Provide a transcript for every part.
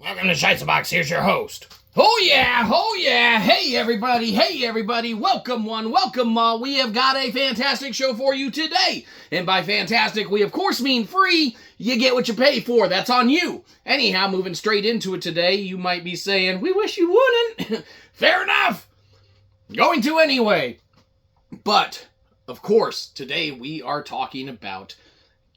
Welcome to Shyzabox, here's your host. Oh yeah, hey everybody, welcome one, welcome all. We have got a fantastic show for you today. And by fantastic, we of course mean free. You get what you pay for, that's on you. Anyhow, moving straight into it today, you might be saying, we wish you wouldn't. Fair enough. Going to anyway. But, of course, today we are talking about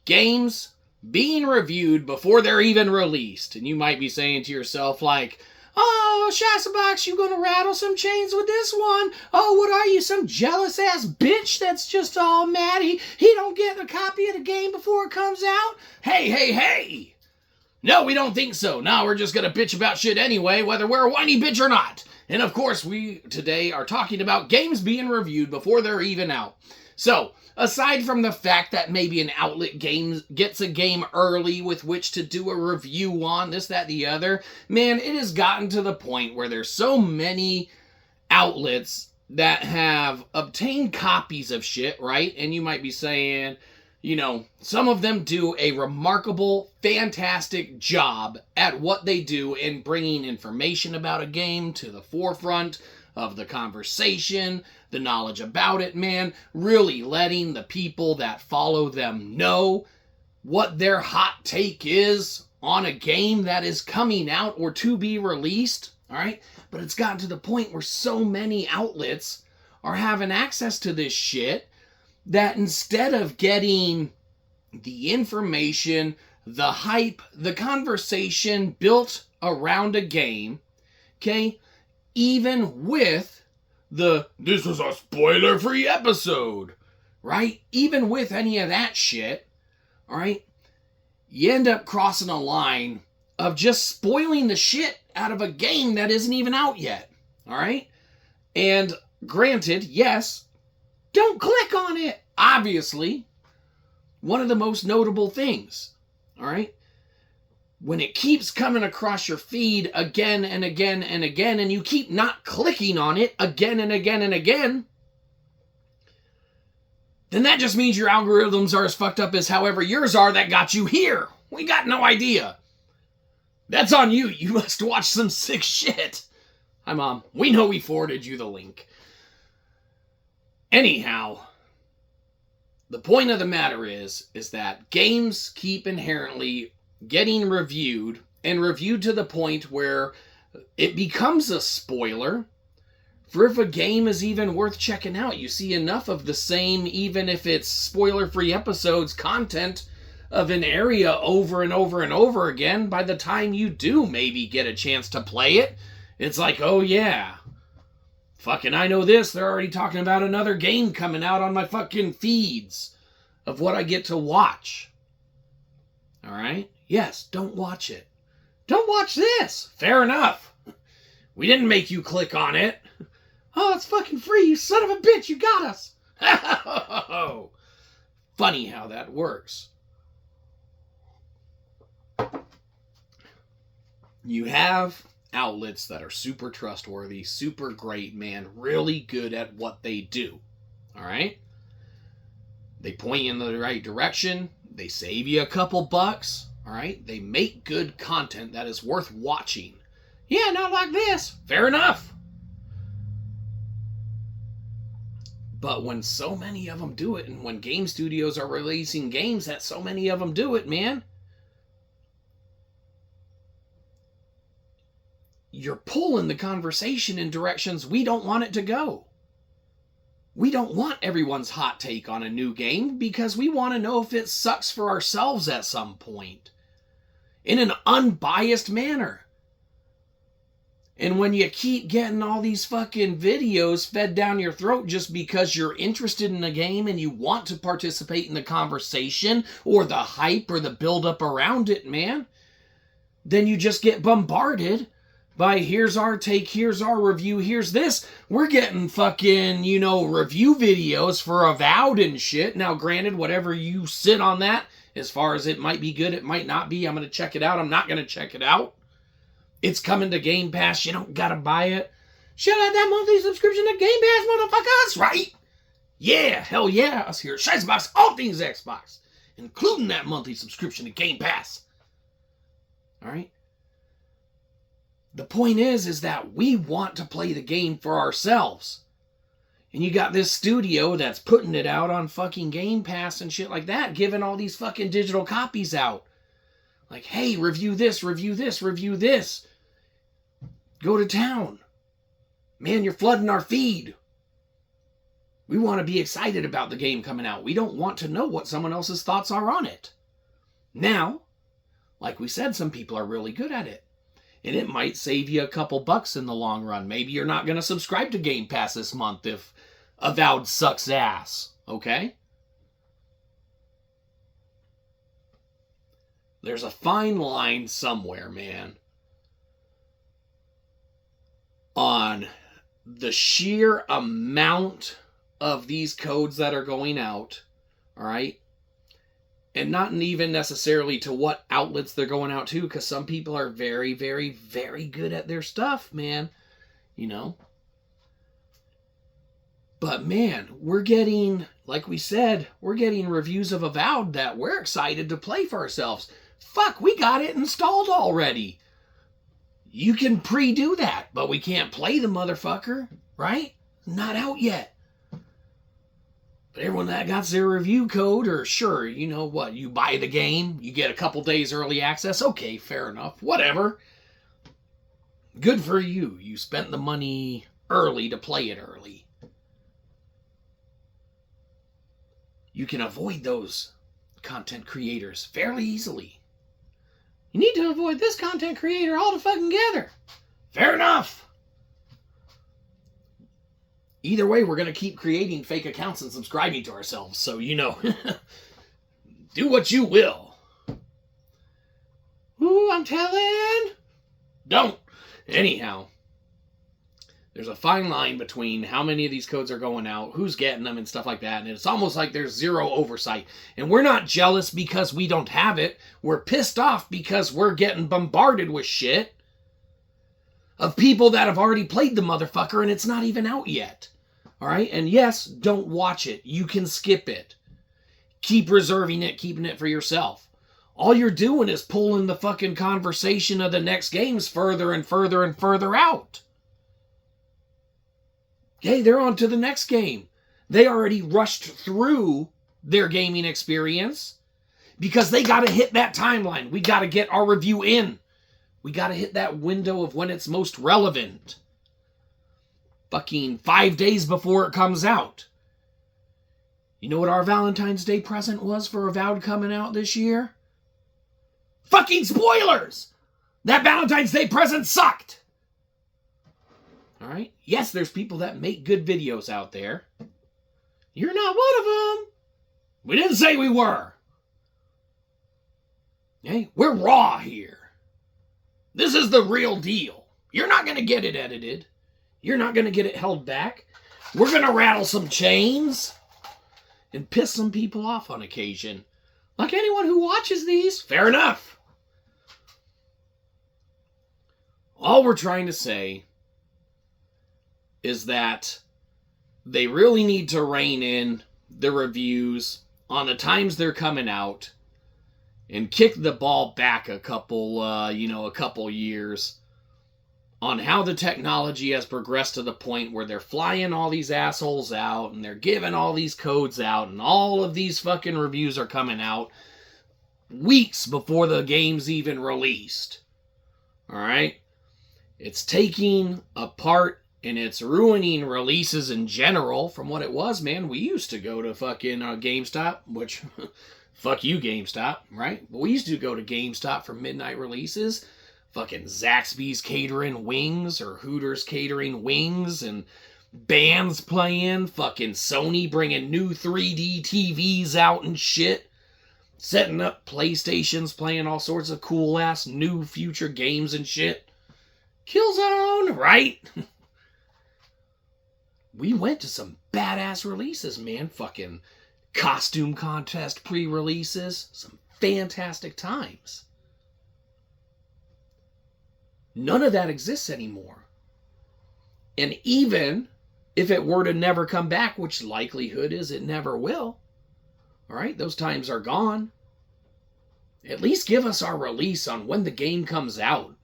games being reviewed before they're even released. And you might be saying to yourself like, oh, Shyzabox, you gonna rattle some chains with this one? Oh, what are you, some jealous ass bitch that's just all mad he don't get a copy of the game before it comes out? Hey. No, we don't think so. No, we're just gonna bitch about shit anyway, whether we're a whiny bitch or not. And of course, we today are talking about games being reviewed before they're even out. So, aside from the fact that maybe an outlet gets a game early with which to do a review on, this, that, the other, man, it has gotten to the point where there's so many outlets that have obtained copies of shit, right? And you might be saying, you know, some of them do a remarkable, fantastic job at what they do in bringing information about a game to the forefront of the conversation, the knowledge about it, man, really letting the people that follow them know what their hot take is on a game that is coming out or to be released, all right? But it's gotten to the point where so many outlets are having access to this shit that instead of getting the information, the hype, the conversation built around a game, okay, even with this is a spoiler-free episode, right? Even with any of that shit, all right, you end up crossing a line of just spoiling the shit out of a game that isn't even out yet, all right? And granted, yes, don't click on it, obviously. One of the most notable things, all right? When it keeps coming across your feed again and again and again, and you keep not clicking on it again and again and again, then that just means your algorithms are as fucked up as however yours are that got you here. We got no idea. That's on you. You must watch some sick shit. Hi, Mom. We know we forwarded you the link. Anyhow, the point of the matter is that games keep inherently getting reviewed, and reviewed to the point where it becomes a spoiler for if a game is even worth checking out. You see enough of the same, even if it's spoiler-free episodes, content of an area over and over and over again. By the time you do maybe get a chance to play it, it's like, oh yeah, fucking I know this. They're already talking about another game coming out on my fucking feeds of what I get to watch. All right? Yes, don't watch it. Don't watch this. Fair enough. We didn't make you click on it. Oh, it's fucking free, you son of a bitch. You got us. Funny how that works. You have outlets that are super trustworthy, super great, man, really good at what they do. All right? They point you in the right direction. They save you a couple bucks. All right? They make good content that is worth watching. Yeah, not like this. Fair enough. But when so many of them do it, and when game studios are releasing games that so many of them do it, man, you're pulling the conversation in directions we don't want it to go. We don't want everyone's hot take on a new game because we want to know if it sucks for ourselves at some point. In an unbiased manner. And when you keep getting all these fucking videos fed down your throat just because you're interested in a game and you want to participate in the conversation or the hype or the build-up around it, man, then you just get bombarded by here's our take, here's our review, here's this. We're getting fucking, review videos for Avowed and shit. Now, granted, whatever you sit on that, as far as it might be good, it might not be. I'm going to check it out. I'm not going to check it out. It's coming to Game Pass. You don't got to buy it. Shell out that monthly subscription to Game Pass, motherfuckers, right? Yeah, hell yeah. Us here at Shyzabox, all things Xbox, including that monthly subscription to Game Pass. All right? The point is that we want to play the game for ourselves. And you got this studio that's putting it out on fucking Game Pass and shit like that, giving all these fucking digital copies out. Like, hey, review this, review this, review this. Go to town. Man, you're flooding our feed. We want to be excited about the game coming out. We don't want to know what someone else's thoughts are on it. Now, like we said, some people are really good at it. And it might save you a couple bucks in the long run. Maybe you're not going to subscribe to Game Pass this month if Avowed sucks ass. Okay? There's a fine line somewhere, man, on the sheer amount of these codes that are going out, all right? And not even necessarily to what outlets they're going out to, because some people are very, very, very good at their stuff, man. You know? But, man, we're getting, like we said, we're getting reviews of Avowed that we're excited to play for ourselves. Fuck, we got it installed already. You can pre-do that, but we can't play the motherfucker, right? Not out yet. But everyone that got their review code, or sure, you know what, you buy the game, you get a couple days early access, okay, fair enough, whatever. Good for you. You spent the money early to play it early. You can avoid those content creators fairly easily. You need to avoid this content creator altogether. Fair enough. Either way, we're going to keep creating fake accounts and subscribing to ourselves. So, you know, do what you will. Ooh, I'm telling. Don't. Anyhow, there's a fine line between how many of these codes are going out, who's getting them, and stuff like that. And it's almost like there's zero oversight. And we're not jealous because we don't have it. We're pissed off because we're getting bombarded with shit of people that have already played the motherfucker and it's not even out yet. All right? And yes, don't watch it. You can skip it. Keep reserving it, keeping it for yourself. All you're doing is pulling the fucking conversation of the next games further and further and further out. Okay, they're on to the next game. They already rushed through their gaming experience because they got to hit that timeline. We got to get our review in. We got to hit that window of when it's most relevant. Fucking 5 days before it comes out. You know what our Valentine's Day present was for Avowed coming out this year? Fucking spoilers! That Valentine's Day present sucked! Alright? Yes, there's people that make good videos out there. You're not one of them. We didn't say we were. Hey, we're raw here. This is the real deal. You're not going to get it edited. You're not going to get it held back. We're going to rattle some chains and piss some people off on occasion. Like anyone who watches these. Fair enough. All we're trying to say is that they really need to rein in the reviews on the times they're coming out and kick the ball back a couple years on how the technology has progressed to the point where they're flying all these assholes out and they're giving all these codes out and all of these fucking reviews are coming out weeks before the game's even released. All right? It's taking apart and it's ruining releases in general from what it was, man. We used to go to fucking GameStop, which, fuck you, GameStop, right? But we used to go to GameStop for midnight releases. Fucking Zaxby's catering wings or Hooters catering wings and bands playing. Fucking Sony bringing new 3D TVs out and shit. Setting up PlayStations, playing all sorts of cool-ass new future games and shit. Killzone, right? We went to some badass releases, man. Fucking costume contest pre-releases. Some fantastic times. None of that exists anymore. And even if it were to never come back, which likelihood is it never will, all right, those times are gone. At least give us our release on when the game comes out.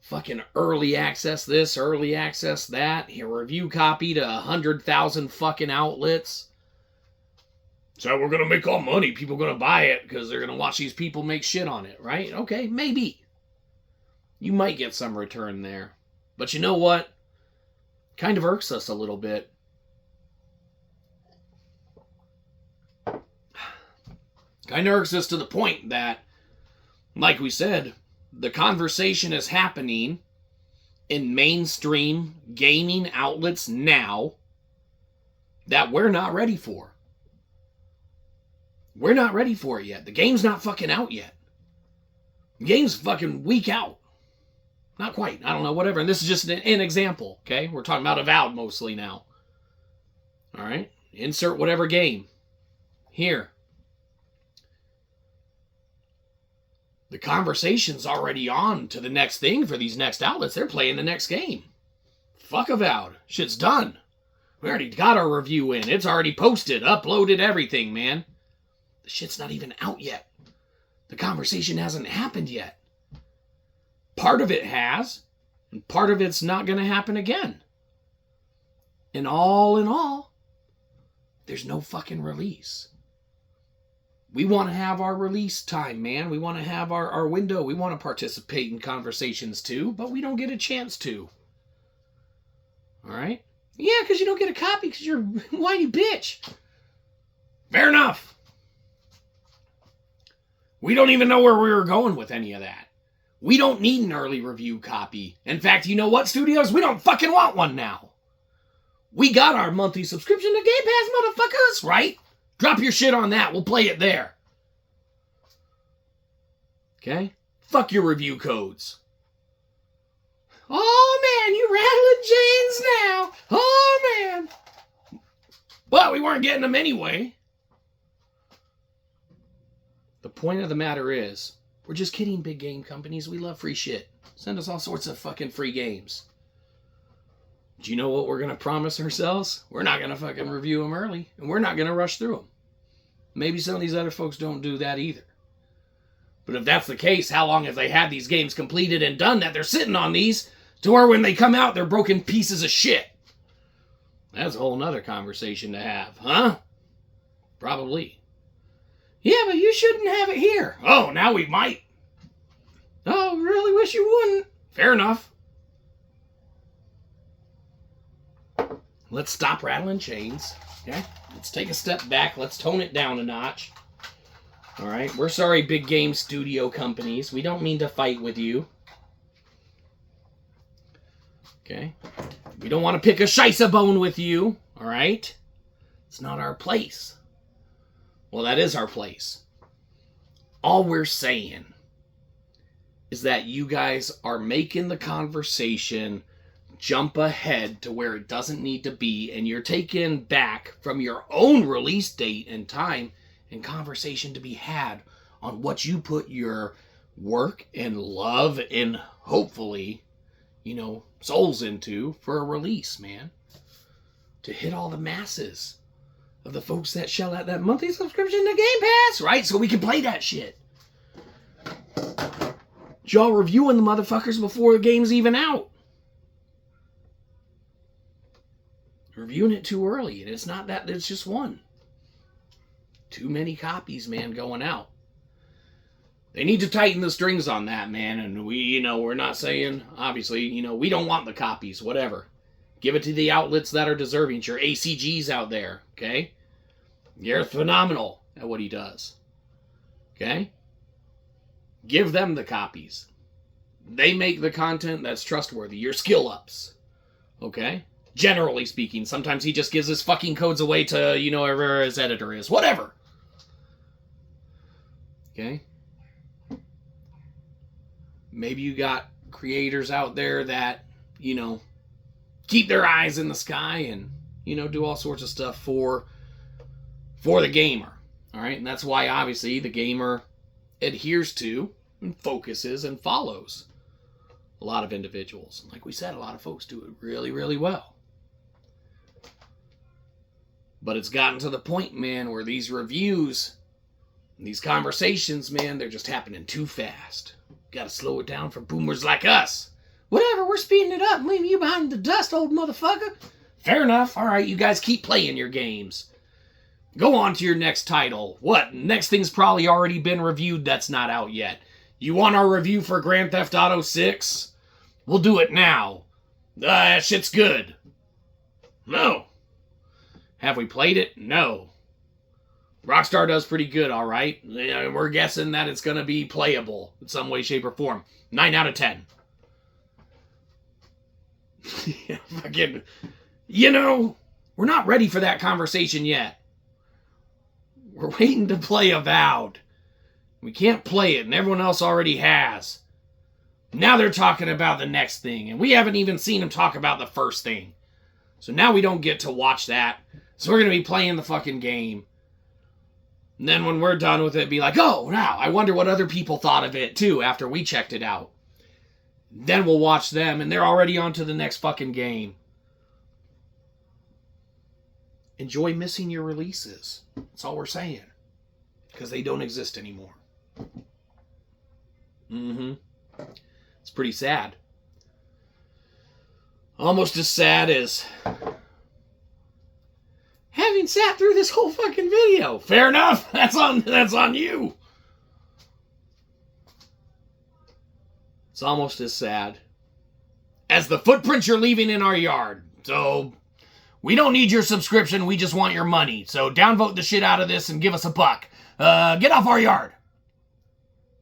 fucking early access this, early access that. Here, review copy to 100,000 fucking outlets. So we're going to make all money. People are going to buy it because they're going to watch these people make shit on it, right? Okay, maybe. You might get some return there. But you know what? Kind of irks us a little bit. Kind of irks us to the point that, like we said, the conversation is happening in mainstream gaming outlets now that we're not ready for. We're not ready for it yet. The game's not fucking out yet. The game's fucking week out. Not quite. I don't know, whatever. And this is just an example, okay? We're talking about Avowed mostly now. All right? Insert whatever game. Here. The conversation's already on to the next thing for these next outlets. They're playing the next game. Fuck Avowed. Shit's done. We already got our review in. It's already posted, uploaded, everything, man. The shit's not even out yet. The conversation hasn't happened yet. Part of it has, and part of it's not going to happen again. And all in all, there's no fucking release. We want to have our release time, man. We want to have our window. We want to participate in conversations too, but we don't get a chance to. All right? Yeah, because you don't get a copy because you're a whiny bitch. Fair enough. We don't even know where we were going with any of that. We don't need an early review copy. In fact, you know what, studios? We don't fucking want one now. We got our monthly subscription to Game Pass, motherfuckers, right? Drop your shit on that. We'll play it there. Okay? Fuck your review codes. Oh, man, you rattling chains now. Oh, man. Well, we weren't getting them anyway. The point of the matter is, we're just kidding, big game companies. We love free shit. Send us all sorts of fucking free games. Do you know what we're going to promise ourselves? We're not going to fucking review them early, and we're not going to rush through them. Maybe some of these other folks don't do that either. But if that's the case, how long have they had these games completed and done that they're sitting on these to where when they come out, they're broken pieces of shit? That's a whole nother conversation to have, huh? Probably. Yeah, but you shouldn't have it here. Oh, now we might. Oh, really wish you wouldn't. Fair enough. Let's stop rattling chains. Okay? Let's take a step back. Let's tone it down a notch. All right? We're sorry, big game studio companies. We don't mean to fight with you. Okay? We don't want to pick a Shyzabox with you. All right? It's not our place. Well, that is our place. All we're saying is that you guys are making the conversation jump ahead to where it doesn't need to be, and you're taking back from your own release date and time and conversation to be had on what you put your work and love and hopefully, souls into for a release, man. To hit all the masses of the folks that shell out that monthly subscription to Game Pass, right? So we can play that shit. Y'all reviewing the motherfuckers before the game's even out. Reviewing it too early, and it's not that, it's just one. Too many copies, man, going out. They need to tighten the strings on that, man, and we're not saying, obviously, we don't want the copies, whatever. Give it to the outlets that are deserving. It's your ACGs out there, okay? You're phenomenal at what he does, okay? Give them the copies. They make the content that's trustworthy. Your skill ups, okay? Generally speaking, sometimes he just gives his fucking codes away to, whoever his editor is. Whatever. Okay? Maybe you got creators out there that, keep their eyes in the sky and, do all sorts of stuff for the gamer. All right? And that's why, obviously, the gamer adheres to and focuses and follows a lot of individuals. And like we said, a lot of folks do it really, really well. But it's gotten to the point, man, where these reviews, these conversations, man, they're just happening too fast. Got to slow it down for boomers like us. Whatever, we're speeding it up and leaving you behind the dust, old motherfucker. Fair enough. All right, you guys keep playing your games. Go on to your next title. What? Next thing's probably already been reviewed that's not out yet. You want our review for Grand Theft Auto 6? We'll do it now. That shit's good. No. Have we played it? No. Rockstar does pretty good, all right. We're guessing that it's going to be playable in some way, shape, or form. 9 out of 10. Fucking, we're not ready for that conversation yet. We're waiting to play Avowed. We can't play it, and everyone else already has. Now they're talking about the next thing, and we haven't even seen them talk about the first thing. So now we don't get to watch that. So we're going to be playing the fucking game. And then when we're done with it, be like, oh, now, I wonder what other people thought of it, too, after we checked it out. Then we'll watch them, and they're already on to the next fucking game. Enjoy missing your releases. That's all we're saying. Because they don't exist anymore. It's pretty sad. Almost as sad as having sat through this whole fucking video. Fair enough. That's on you. It's almost as sad as the footprints you're leaving in our yard. So we don't need your subscription. We just want your money. So downvote the shit out of this and give us a buck. Get off our yard.